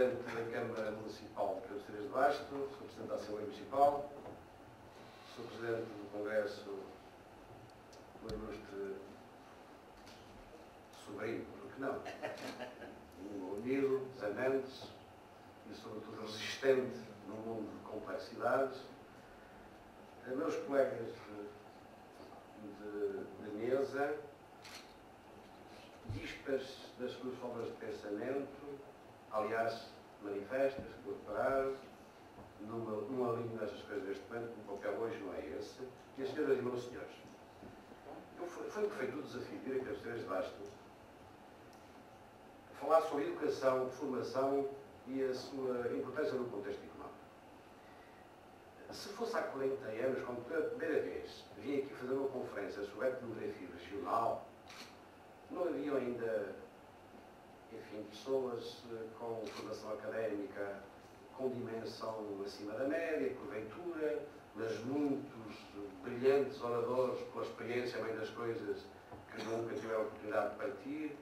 Presidente da Câmara Municipal de Cabeceiras de Basto, Sr. Presidente da Assembleia Municipal, Sr. Presidente do Congresso, o ilustre sobrinho, por que não? O unido, Zé Mendes, e sobretudo resistente num mundo de complexidades. Meus colegas de mesa, dispas das suas formas de pensamento, aliás, manifestas, que vou reparar, não alinho nestas coisas neste momento, o papel hoje não é esse. Minhas senhoras e meus senhores, foi-me feito o desafio de ir a Cabeceiras de Basto falar sobre educação, formação e a sua importância no contexto económico. Se fosse há 40 anos, quando pela primeira vez vim aqui fazer uma conferência sobre etnografia regional, não haviam ainda, enfim, pessoas com formação académica, com dimensão acima da média, porventura, mas muitos brilhantes oradores pela experiência, bem das coisas, que nunca tiveram a oportunidade de partir.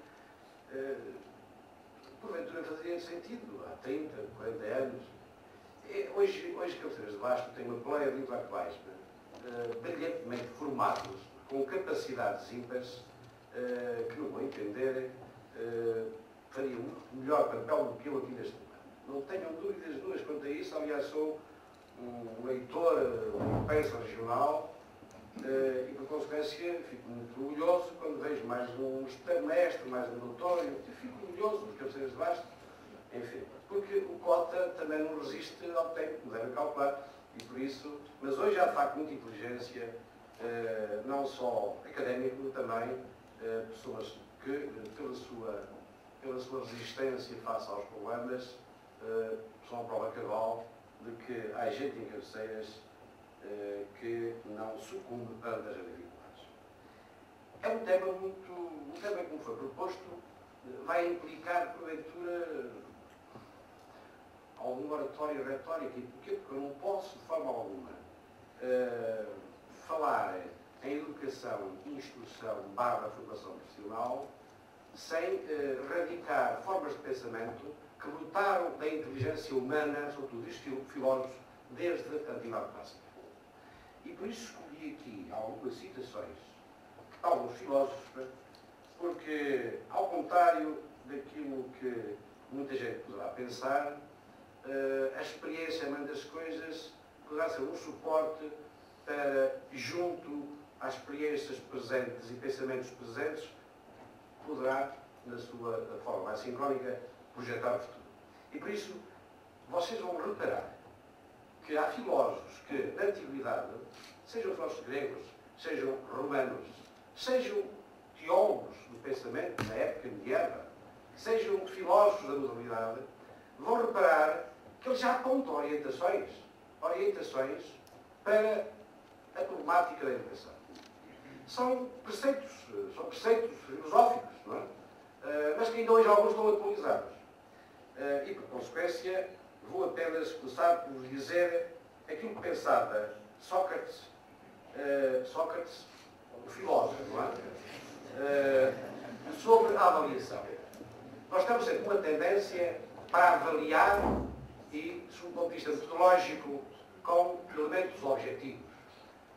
Porventura fazia sentido, há 30, 40 anos. Hoje Cabeceiras de Basto tem uma pleia de intelectuais brilhantemente formados, com capacidades ímpares, que, no meu entender, fariam muito melhor papel do que eu aqui neste momento. Não tenham dúvidas nenhumas quanto a isso. Aliás, sou um leitor de imprensa regional e, por consequência, fico muito orgulhoso quando vejo mais um mestre, mais um doutor. Eu fico orgulhoso dos Cabeceiras de Basto, enfim, porque o cota também não resiste ao tempo, como devem calcular, e por isso, mas hoje há de facto muita inteligência, não só académico, também pessoas que, pela sua resistência face aos problemas, são a prova cabal de que há gente em Cabeceiras que não sucumbe perante as dificuldades. É um tema que me foi proposto, vai implicar, porventura, algum oratório retórico. E porquê? Porque eu não posso, de forma alguma, falar em educação, instrução, formação profissional, sem radicar formas de pensamento que lutaram da inteligência humana, sobretudo dos filósofos, desde a antiguidade clássica. E por isso escolhi aqui algumas citações de alguns filósofos, porque, ao contrário daquilo que muita gente poderá pensar, a experiência, mãe das coisas, poderá ser um suporte para, junto às experiências presentes e pensamentos presentes, poderá, na sua forma mais sincrónica, projetar o futuro. E por isso, vocês vão reparar que há filósofos que, na antiguidade, sejam filósofos gregos, sejam romanos, sejam teólogos do pensamento na época medieval, sejam filósofos da modernidade, vão reparar que eles já apontam orientações para a problemática da educação. São preceitos filosóficos, não é? Mas que ainda hoje alguns estão atualizados. E, por consequência, vou apenas começar por vos dizer aquilo que pensava Sócrates, o filósofo, não é? Sobre a avaliação. Nós estamos sempre com uma tendência para avaliar e, sob um ponto de vista metodológico, com elementos objetivos.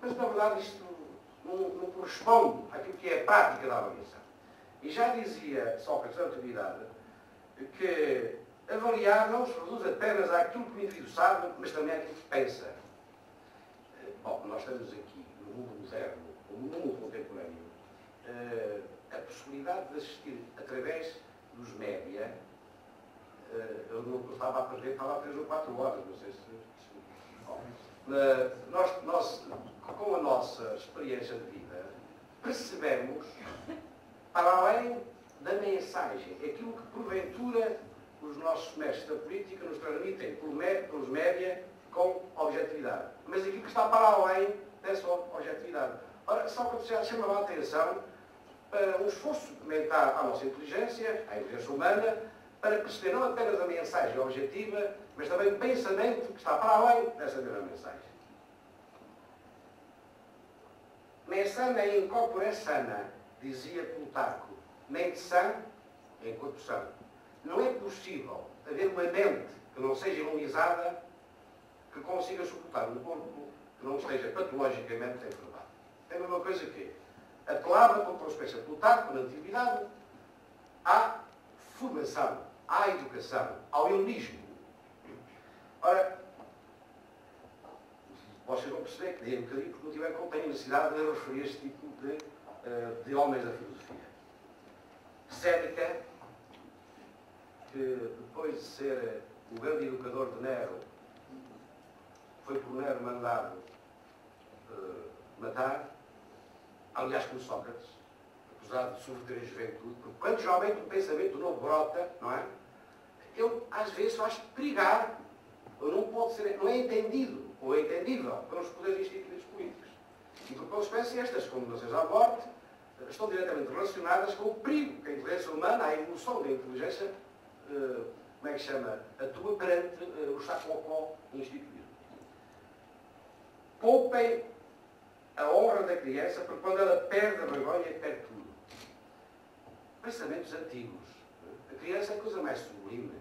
Mas, na verdade, isto não corresponde àquilo que é a prática da avaliação. E já dizia Sócrates na antiguidade que avaliar não se reduz apenas àquilo que o indivíduo sabe, mas também àquilo que pensa. Bom, nós estamos aqui no mundo moderno, no mundo contemporâneo, a possibilidade de assistir através dos média. Eu não estava a aprender, estava há 3 ou 4 horas, não sei se... Bom, nós, com a nossa experiência de vida, percebemos, para além da mensagem, aquilo que porventura os nossos mestres da política nos transmitem pelos média com objetividade. Mas aquilo que está para além dessa objetividade. Ora, Sócrates já chamava a atenção para um esforço suplementar à nossa inteligência, à inteligência humana, para perceber não apenas a mensagem objetiva, mas também o pensamento que está para além dessa mesma mensagem. Nem sana in corpore sana, dizia Plutarco. Mente sã em corpo são. Não é possível haver uma mente que não seja imunizada, que consiga suportar um corpo que não esteja patologicamente enfermado. É a mesma coisa que apelava com transferência plutarco, na antiguidade, à formação, à educação, ao helenismo. Ora, vocês vão perceber que daí um bocadinho, porque não tiver como tenho necessidade de referir este tipo de homens da filosofia. Séneca, que depois de ser o grande educador de Nero, foi por Nero mandado matar, aliás como Sócrates, acusado de subverter a juventude, porque quando geralmente o pensamento novo brota, não é? Ele às vezes faz perigar, ou não pode ser, não é entendido, ou é entendível pelos poderes instituídos políticos. E por consequência estas condenações à morte estão diretamente relacionadas com o perigo que a inteligência humana, a evolução da inteligência, como é que chama, atua perante o status-quo instituído. Poupem a honra da criança, porque quando ela perde a vergonha, perde tudo. Pensamentos antigos. A criança é a coisa mais sublime.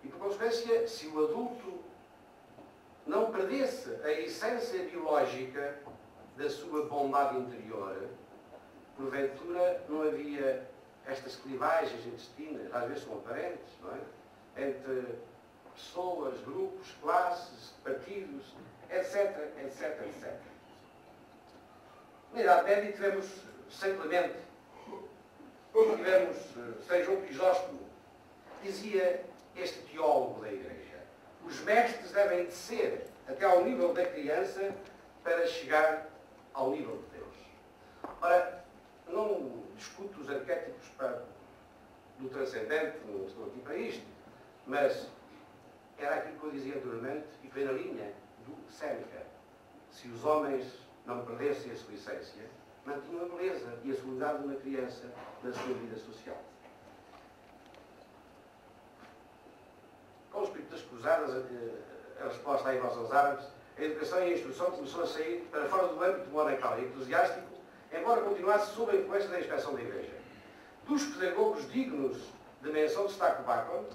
E por consequência, se o adulto não perdesse a essência biológica da sua bondade interior, porventura não havia estas clivagens intestinas, às vezes são aparentes, não é? Entre pessoas, grupos, classes, partidos, etc, etc, etc. Na Idade Média tivemos São Clemente, tivemos São João Crisóstomo. Dizia este teólogo da Igreja: os mestres devem descer até ao nível da criança para chegar ao nível de Deus. Ora, não discuto os arquétipos do transcendente, não estou aqui para isto, mas era aquilo que eu dizia anteriormente e foi na linha do Séneca. Se os homens não perdessem a sua essência, mantinham a beleza e a solidariedade de uma criança na sua vida social. Com o espírito das cruzadas, a resposta à invasão aos árabes, a educação e a instrução começou a sair para fora do âmbito monacal e eclesiástico, embora continuasse sob a influência da inspeção da Igreja. Dos pedagogos dignos de menção destaca Bacon,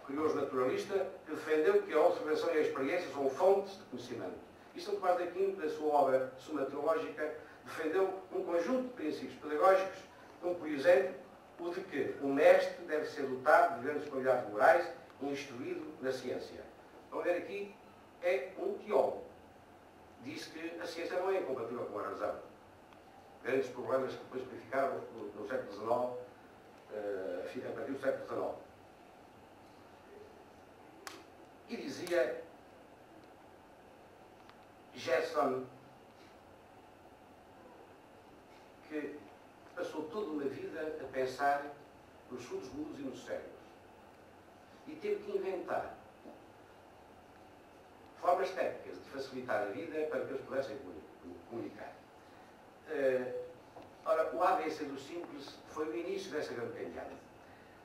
curioso naturalista, que defendeu que a observação e a experiência são fontes de conhecimento. E São Tomás de Aquino, da sua obra Suma Teológica, defendeu um conjunto de princípios pedagógicos, como, por exemplo, o de que o mestre deve ser dotado de grandes qualidades morais e instruído na ciência. Vamos ver aqui, é um teólogo. Diz que a ciência não é incompatível com a razão. Grandes problemas que depois verificaram no século XIX, a partir do século XIX. E dizia Gerson que passou toda uma vida a pensar nos surdos mudos e nos cegos. E teve que inventar formas técnicas de facilitar a vida para que eles pudessem comunicar. Ora, o ABC do Simples foi o início dessa grande caminhada.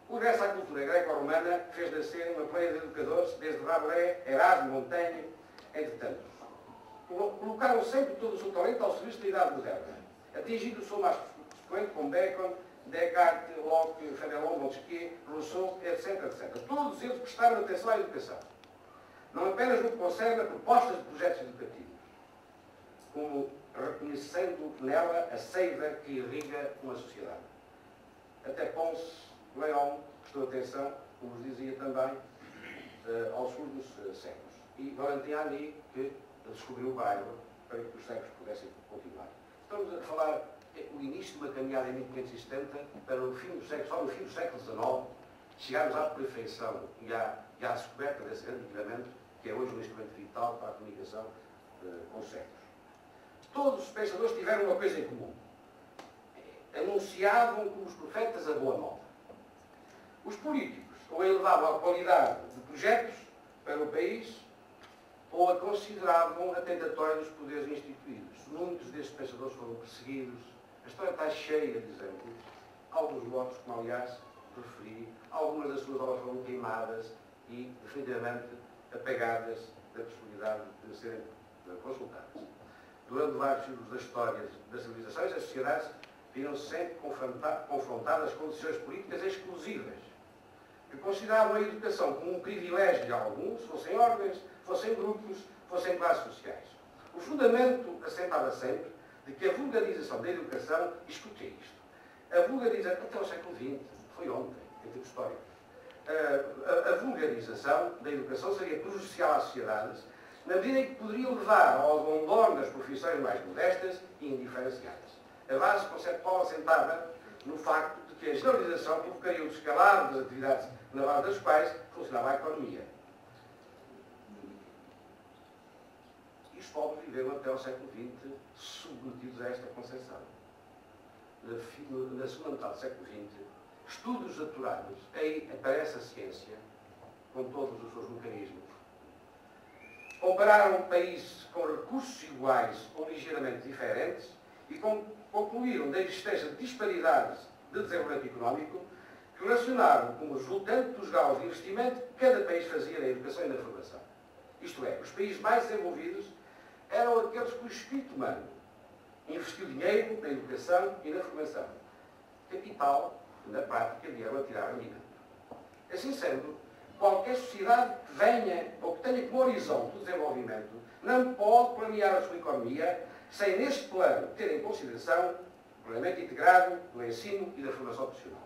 O regresso à cultura greco-romana fez nascer uma pleia de educadores, desde Rabelais, Erasmo, Montaigne, entre tantos. Colocaram sempre todo o seu talento ao serviço da idade moderna, atingindo o som mais frequente com Bacon, Descartes, Locke, Fenelon, Montesquieu, Rousseau, etc, etc. Todos eles prestaram atenção à educação. Não apenas no que concerne a propostas de projetos educativos, como reconhecendo nela a seiva que irriga uma sociedade. Até Ponce Leão prestou atenção, como vos dizia também, aos surdos cegos. E Valentin Agny, que descobriu o braille para que os cegos pudessem continuar. Estamos a falar o início de uma caminhada em 1570 para o fim do século, só no fim do século XIX, chegarmos à perfeição e à descoberta desse grande equipamento, que é hoje um instrumento vital para a comunicação com os cegos. Todos os pensadores tiveram uma coisa em comum. Anunciavam como os profetas a boa nova. Os políticos ou elevavam a qualidade de projetos para o país ou a consideravam atentatória dos poderes instituídos. Muitos destes pensadores foram perseguidos. A história está cheia de exemplos. Alguns mortos, como aliás referi, algumas das suas obras foram queimadas e definitivamente apagadas da possibilidade de serem consultadas. Durante vários séculos da história das civilizações, as sociedades viram-se sempre confrontadas com decisões políticas exclusivas, que que consideravam a educação como um privilégio de alguns, fossem ordens, fossem grupos, fossem classes sociais. O fundamento assentava sempre de que a vulgarização da educação, escutei isto, a vulgarização, até o século XX, foi ontem, em tempo histórico, a vulgarização da educação seria prejudicial às sociedades, na medida em que poderia levar ao abandono das profissões mais modestas e indiferenciadas. A base conceptual assentava no facto de que a generalização provocaria o descalabro das atividades na base das quais funcionava a economia. Isto pode viver até ao século XX submetidos a esta concepção. Na segunda metade do século XX, estudos aturados, aí aparece a ciência, com todos os seus mecanismos. Compararam países com recursos iguais ou ligeiramente diferentes e concluíram da existência de disparidades de desenvolvimento económico que relacionaram como resultante dos graus de investimento que cada país fazia na educação e na formação. Isto é, os países mais desenvolvidos eram aqueles cujo espírito humano investiu dinheiro na educação e na formação. Capital, na prática, vieram a tirar rendimento. Assim sendo, qualquer sociedade que venha ou que tenha como horizonte o desenvolvimento não pode planear a sua economia sem, neste plano, ter em consideração o planeamento integrado do ensino e da formação profissional.